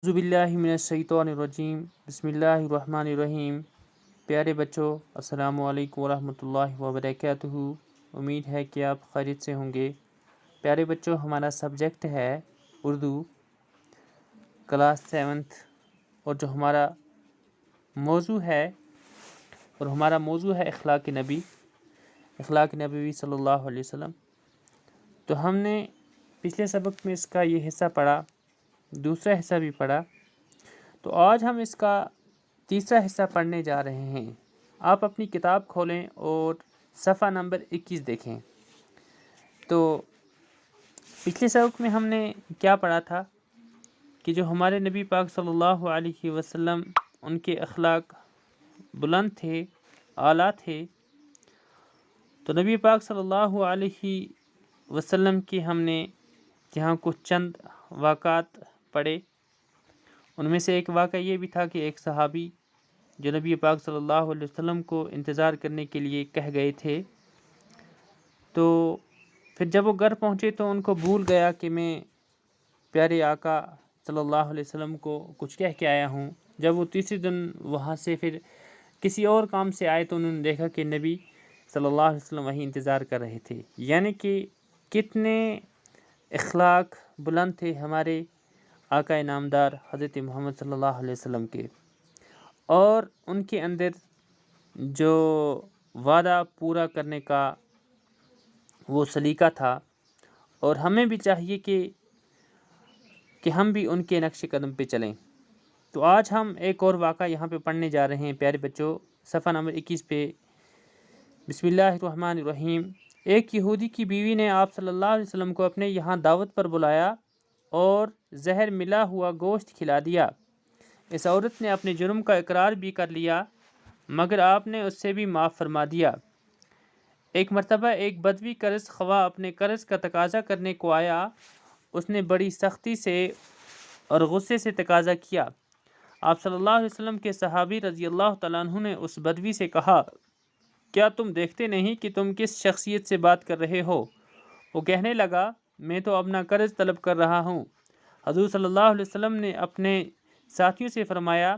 اعوذ باللہ من الشیطان الرجیم بسم اللہ الرحمن الرحیم۔ پیارے بچوں، السلام علیکم ورحمۃ اللہ وبرکاتہ۔ امید ہے کہ آپ خیریت سے ہوں گے۔ پیارے بچوں، ہمارا سبجیکٹ ہے اردو کلاس 7، اور جو ہمارا موضوع ہے اخلاق نبی صلی اللہ علیہ وسلم۔ تو ہم نے پچھلے سبق میں اس کا یہ حصہ پڑھا، دوسرا حصہ بھی پڑھا، تو آج ہم اس کا تیسرا حصہ پڑھنے جا رہے ہیں۔ آپ اپنی کتاب کھولیں اور صفحہ نمبر 21 دیکھیں۔ تو پچھلے سبق میں ہم نے کیا پڑھا تھا کہ جو ہمارے نبی پاک صلی اللہ علیہ وسلم، ان کے اخلاق بلند تھے، اعلیٰ تھے۔ تو نبی پاک صلی اللہ علیہ وسلم کی ہم نے یہاں کچھ چند واقعات پڑھے۔ ان میں سے ایک واقعہ یہ بھی تھا کہ ایک صحابی جو نبی پاک صلی اللہ علیہ وسلم کو انتظار کرنے کے لیے کہہ گئے تھے، تو پھر جب وہ گھر پہنچے تو ان کو بھول گیا کہ میں پیارے آقا صلی اللہ علیہ وسلم کو کچھ کہہ کے آیا ہوں۔ جب وہ تیسرے دن وہاں سے پھر کسی اور کام سے آئے تو انہوں نے دیکھا کہ نبی صلی اللہ علیہ وسلم وہیں انتظار کر رہے تھے۔ یعنی کہ کتنے اخلاق بلند تھے ہمارے آقا نامدار حضرت محمد صلی اللہ علیہ وسلم کے، اور ان کے اندر جو وعدہ پورا کرنے کا وہ سلیقہ تھا، اور ہمیں بھی چاہیے کہ ہم بھی ان کے نقش قدم پہ چلیں۔ تو آج ہم ایک اور واقعہ یہاں پہ پڑھنے جا رہے ہیں پیارے بچوں، صفحہ نمبر 21 پہ۔ بسم اللہ الرحمن الرحیم۔ ایک یہودی کی بیوی نے آپ صلی اللہ علیہ وسلم کو اپنے یہاں دعوت پر بلایا اور زہر ملا ہوا گوشت کھلا دیا۔ اس عورت نے اپنے جرم کا اقرار بھی کر لیا، مگر آپ نے اس سے بھی معاف فرما دیا۔ ایک مرتبہ ایک بدوی قرض خواہ اپنے قرض کا تقاضا کرنے کو آیا۔ اس نے بڑی سختی سے اور غصے سے تقاضا کیا۔ آپ صلی اللہ علیہ وسلم کے صحابی رضی اللہ تعالیٰ عنہ نے اس بدوی سے کہا، کیا تم دیکھتے نہیں کہ تم کس شخصیت سے بات کر رہے ہو؟ وہ کہنے لگا، میں تو اپنا قرض طلب کر رہا ہوں۔ حضور صلی اللہ علیہ وسلم نے اپنے ساتھیوں سے فرمایا،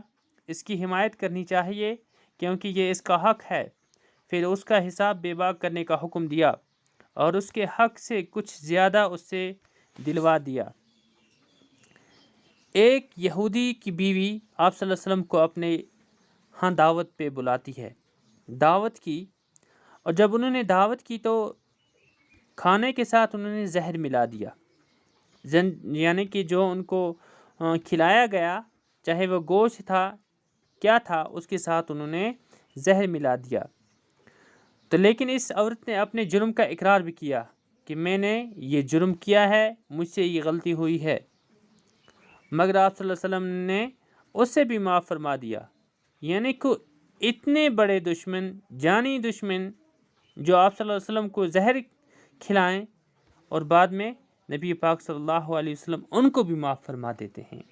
اس کی حمایت کرنی چاہیے کیونکہ یہ اس کا حق ہے۔ پھر اس کا حساب بے باک کرنے کا حکم دیا اور اس کے حق سے کچھ زیادہ اس سے دلوا دیا۔ ایک یہودی کی بیوی آپ صلی اللہ علیہ وسلم کو اپنے ہاں دعوت پہ بلاتی ہے۔ دعوت کی، اور جب انہوں نے دعوت کی تو کھانے کے ساتھ انہوں نے زہر ملا دیا۔ یعنی کہ جو ان کو کھلایا گیا، چاہے وہ گوشت تھا کیا تھا، اس کے ساتھ انہوں نے زہر ملا دیا۔ تو لیکن اس عورت نے اپنے جرم کا اقرار بھی کیا کہ میں نے یہ جرم کیا ہے، مجھ سے یہ غلطی ہوئی ہے، مگر آپ صلی اللہ علیہ وسلم نے اس سے بھی معاف فرما دیا۔ یعنی کہ اتنے بڑے دشمن، جانی دشمن، جو آپ صلی اللہ علیہ وسلم کو زہر کھلائیں اور بعد میں نبی پاک صلی اللہ علیہ وسلم ان کو بھی معاف فرما دیتے ہیں۔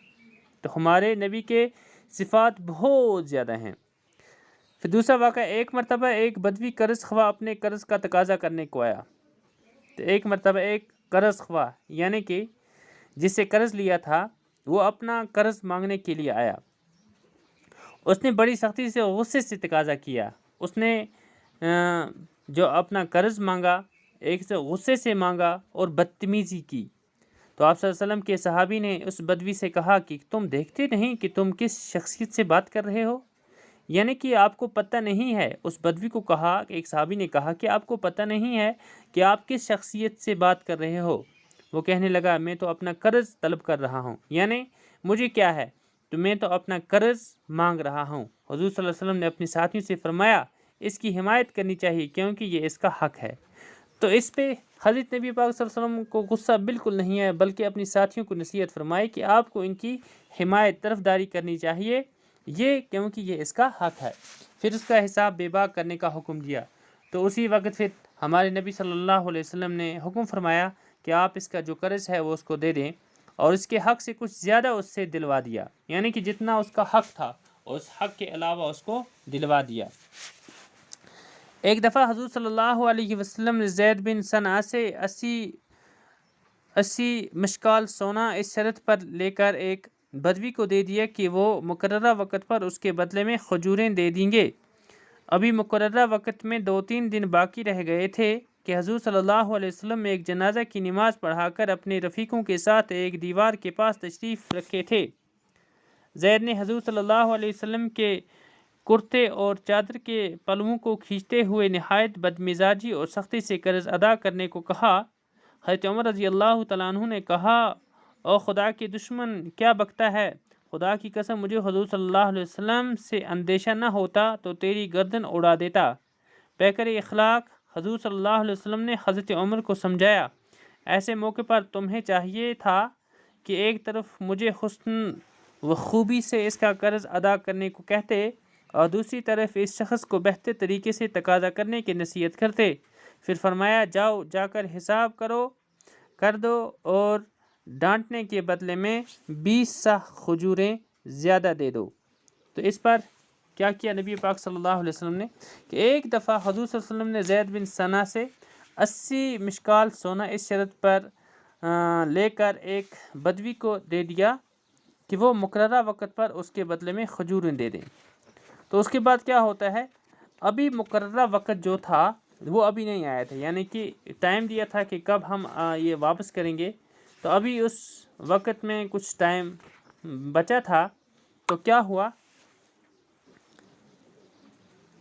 تو ہمارے نبی کے صفات بہت زیادہ ہیں۔ پھر دوسرا واقعہ، ایک مرتبہ ایک بدوی قرض خواہ اپنے قرض کا تقاضا کرنے کو آیا۔ تو ایک مرتبہ ایک قرض خواہ، یعنی کہ جس سے قرض لیا تھا، وہ اپنا قرض مانگنے کے لیے آیا۔ اس نے بڑی سختی سے غصے سے تقاضا کیا۔ اس نے جو اپنا قرض مانگا، ایک سے غصے سے مانگا اور بدتمیزی کی۔ تو آپ صلی اللہ علیہ وسلم کے صحابی نے اس بدوی سے کہا کہ تم دیکھتے نہیں کہ تم کس شخصیت سے بات کر رہے ہو؟ یعنی کہ آپ کو پتہ نہیں ہے۔ اس بدوی کو کہا کہ ایک صحابی نے کہا کہ آپ کو پتہ نہیں ہے کہ آپ کس شخصیت سے بات کر رہے ہو؟ وہ کہنے لگا، میں تو اپنا قرض طلب کر رہا ہوں، یعنی مجھے کیا ہے، تو میں تو اپنا قرض مانگ رہا ہوں۔ حضور صلی اللہ علیہ وسلم نے اپنے ساتھیوں سے فرمایا، اس کی حمایت کرنی چاہیے کیونکہ یہ اس کا حق ہے۔ تو اس پہ حضرت نبی پاک صلی اللہ علیہ وسلم کو غصہ بالکل نہیں ہے، بلکہ اپنی ساتھیوں کو نصیحت فرمائی کہ آپ کو ان کی حمایت، طرفداری کرنی چاہیے، یہ کیونکہ یہ اس کا حق ہے۔ پھر اس کا حساب بے باک کرنے کا حکم دیا۔ تو اسی وقت پھر ہمارے نبی صلی اللہ علیہ وسلم نے حکم فرمایا کہ آپ اس کا جو قرض ہے وہ اس کو دے دیں، اور اس کے حق سے کچھ زیادہ اس سے دلوا دیا، یعنی کہ جتنا اس کا حق تھا اس حق کے علاوہ اس کو دلوا دیا۔ ایک دفعہ حضور صلی اللہ علیہ وسلم نے زید بن ثناء سے 80 مشکال سونا اس شرط پر لے کر ایک بدوی کو دے دیا کہ وہ مقررہ وقت پر اس کے بدلے میں کھجوریں دے دیں گے۔ ابھی مقررہ وقت میں 2-3 دن باقی رہ گئے تھے کہ حضور صلی اللہ علیہ وسلم ایک جنازہ کی نماز پڑھا کر اپنے رفیقوں کے ساتھ ایک دیوار کے پاس تشریف رکھے تھے۔ زید نے حضور صلی اللہ علیہ وسلم کے کرتے اور چادر کے پلوؤں کو کھینچتے ہوئے نہایت بدمزاجی اور سختی سے قرض ادا کرنے کو کہا۔ حضرت عمر رضی اللہ تعالیٰ عنہ نے کہا، او خدا کے دشمن، کیا بکتا ہے؟ خدا کی قسم مجھے حضور صلی اللہ علیہ وسلم سے اندیشہ نہ ہوتا تو تیری گردن اڑا دیتا۔ پیکر اخلاق حضور صلی اللہ علیہ وسلم نے حضرت عمر کو سمجھایا، ایسے موقع پر تمہیں چاہیے تھا کہ ایک طرف مجھے حسن و خوبی سے اس کا قرض ادا کرنے کو کہتے اور دوسری طرف اس شخص کو بہتر طریقے سے تقاضا کرنے کی نصیحت کرتے۔ پھر فرمایا، جاؤ جا کر حساب کر دو اور ڈانٹنے کے بدلے میں 20 سہ کھجوریں زیادہ دے دو۔ تو اس پر کیا کیا نبی پاک صلی اللہ علیہ وسلم نے کہ ایک دفعہ حضور صلی اللہ علیہ وسلم نے زید بن ثنا سے 80 مشکال سونا اس شرط پر لے کر ایک بدوی کو دے دیا کہ وہ مقررہ وقت پر اس کے بدلے میں کھجوریں دے دیں۔ تو اس کے بعد کیا ہوتا ہے، ابھی مقررہ وقت جو تھا وہ ابھی نہیں آیا تھا، یعنی کہ ٹائم دیا تھا کہ کب ہم یہ واپس کریں گے، تو ابھی اس وقت میں کچھ ٹائم بچا تھا۔ تو کیا ہوا،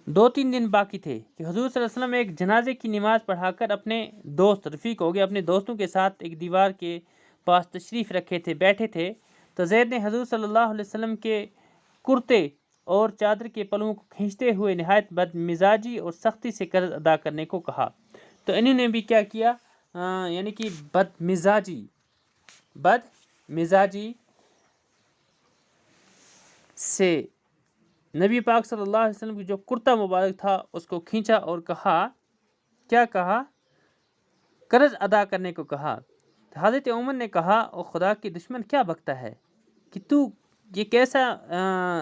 2-3 دن باقی تھے کہ حضور صلی اللہ علیہ وسلم ایک جنازے کی نماز پڑھا کر اپنے دوست رفیق ہو گئے اپنے دوستوں کے ساتھ ایک دیوار کے پاس تشریف رکھے تھے، بیٹھے تھے۔ تو زید نے حضور صلی اللہ علیہ وسلم کے کرتے اور چادر کے پلوؤں کو کھینچتے ہوئے نہایت بد مزاجی اور سختی سے قرض ادا کرنے کو کہا۔ تو انہوں نے بھی کیا کیا، یعنی کہ بد مزاجی سے نبی پاک صلی اللہ علیہ وسلم کی جو کرتا مبارک تھا اس کو کھینچا اور کہا، کیا کہا، قرض ادا کرنے کو کہا۔ حضرت عمر نے کہا، او خدا کے دشمن، کیا بکتا ہے کہ تو یہ کیسا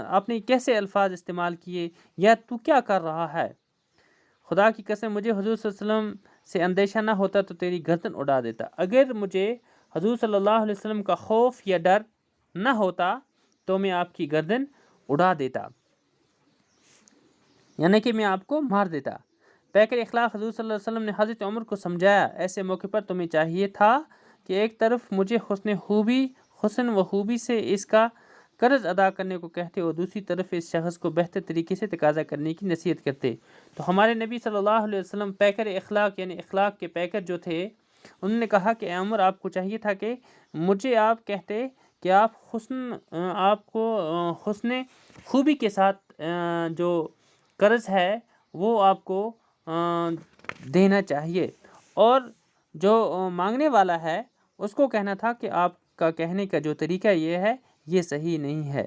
آپ نے کیسے الفاظ استعمال کیے، یا تو کیا کر رہا ہے؟ خدا کی قسم مجھے حضور صلی اللہ علیہ وسلم سے اندیشہ نہ ہوتا تو تیری گردن اڑا دیتا۔ اگر مجھے حضور صلی اللہ علیہ وسلم کا خوف یا ڈر نہ ہوتا تو میں آپ کی گردن اڑا دیتا، یعنی کہ میں آپ کو مار دیتا۔ پیکر اخلاق حضور صلی اللہ علیہ وسلم نے حضرت عمر کو سمجھایا، ایسے موقع پر تمہیں چاہیے تھا کہ ایک طرف مجھے حسن و خوبی سے اس کا قرض ادا کرنے کو کہتے اور دوسری طرف اس شخص کو بہتر طریقے سے تقاضا کرنے کی نصیحت کرتے۔ تو ہمارے نبی صلی اللہ علیہ وسلم پیکر اخلاق یعنی اخلاق کے پیکر جو تھے، انہوں نے کہا کہ اے عمر، آپ کو چاہیے تھا کہ مجھے آپ کہتے کہ آپ کو حسن خوبی کے ساتھ جو قرض ہے وہ آپ کو دینا چاہیے، اور جو مانگنے والا ہے اس کو کہنا تھا کہ آپ کا کہنے کا جو طریقہ یہ ہے یہ صحیح نہیں ہے۔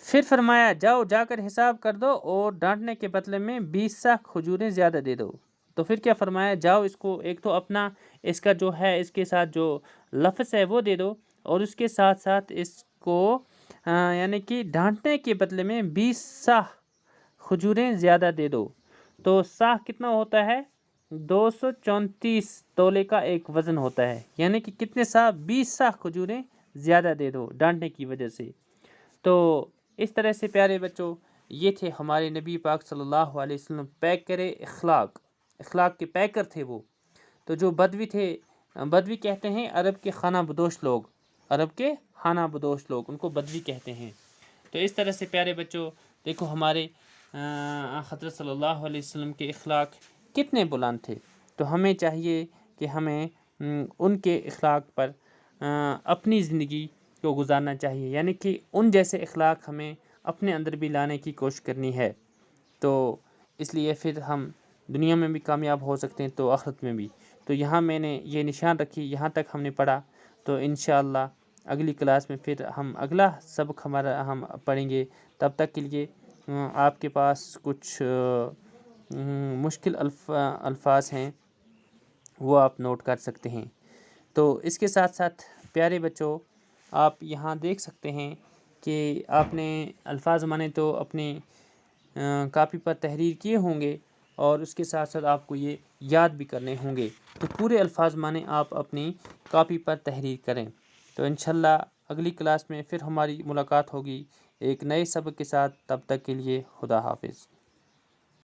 پھر فرمایا، جاؤ جا کر حساب کر دو اور ڈانٹنے کے بدلے میں 20 سہ کھجوریں زیادہ دے دو۔ تو پھر کیا فرمایا، جاؤ اس کو ایک تو اپنا اس کا جو ہے اس کے ساتھ جو لفظ ہے وہ دے دو، اور اس کے ساتھ ساتھ اس کو یعنی کہ ڈانٹنے کے بدلے میں 20 سہ کھجوریں زیادہ دے دو۔ تو سہ کتنا ہوتا ہے، 234 تولے کا ایک وزن ہوتا ہے، یعنی کہ کتنے سہ، 20 سہ کھجوریں زیادہ دے دو ڈانٹنے کی وجہ سے۔ تو اس طرح سے پیارے بچوں، یہ تھے ہمارے نبی پاک صلی اللہ علیہ وسلم پیکر اخلاق کے پیکر تھے وہ۔ تو جو بدوی تھے، بدوی کہتے ہیں عرب کے خانہ بدوش لوگ، ان کو بدوی کہتے ہیں۔ تو اس طرح سے پیارے بچوں دیکھو ہمارے حضرت صلی اللہ علیہ وسلم کے اخلاق کتنے بلند تھے۔ تو ہمیں چاہیے کہ ہمیں ان کے اخلاق پر اپنی زندگی کو گزارنا چاہیے، یعنی کہ ان جیسے اخلاق ہمیں اپنے اندر بھی لانے کی کوشش کرنی ہے، تو اس لیے پھر ہم دنیا میں بھی کامیاب ہو سکتے ہیں تو آخرت میں بھی۔ تو یہاں میں نے یہ نشان رکھی، یہاں تک ہم نے پڑھا، تو انشاءاللہ اگلی کلاس میں پھر ہم اگلا سبق ہم پڑھیں گے۔ تب تک کے لیے آپ کے پاس کچھ مشکل الفاظ ہیں وہ آپ نوٹ کر سکتے ہیں۔ تو اس کے ساتھ ساتھ پیارے بچوں، آپ یہاں دیکھ سکتے ہیں کہ آپ نے الفاظ مانے تو اپنے کاپی پر تحریر کیے ہوں گے، اور اس کے ساتھ ساتھ آپ کو یہ یاد بھی کرنے ہوں گے۔ تو پورے الفاظ مانے آپ اپنی کاپی پر تحریر کریں۔ تو انشاءاللہ اگلی کلاس میں پھر ہماری ملاقات ہوگی ایک نئے سبق کے ساتھ. تب تک کے لیے خدا حافظ.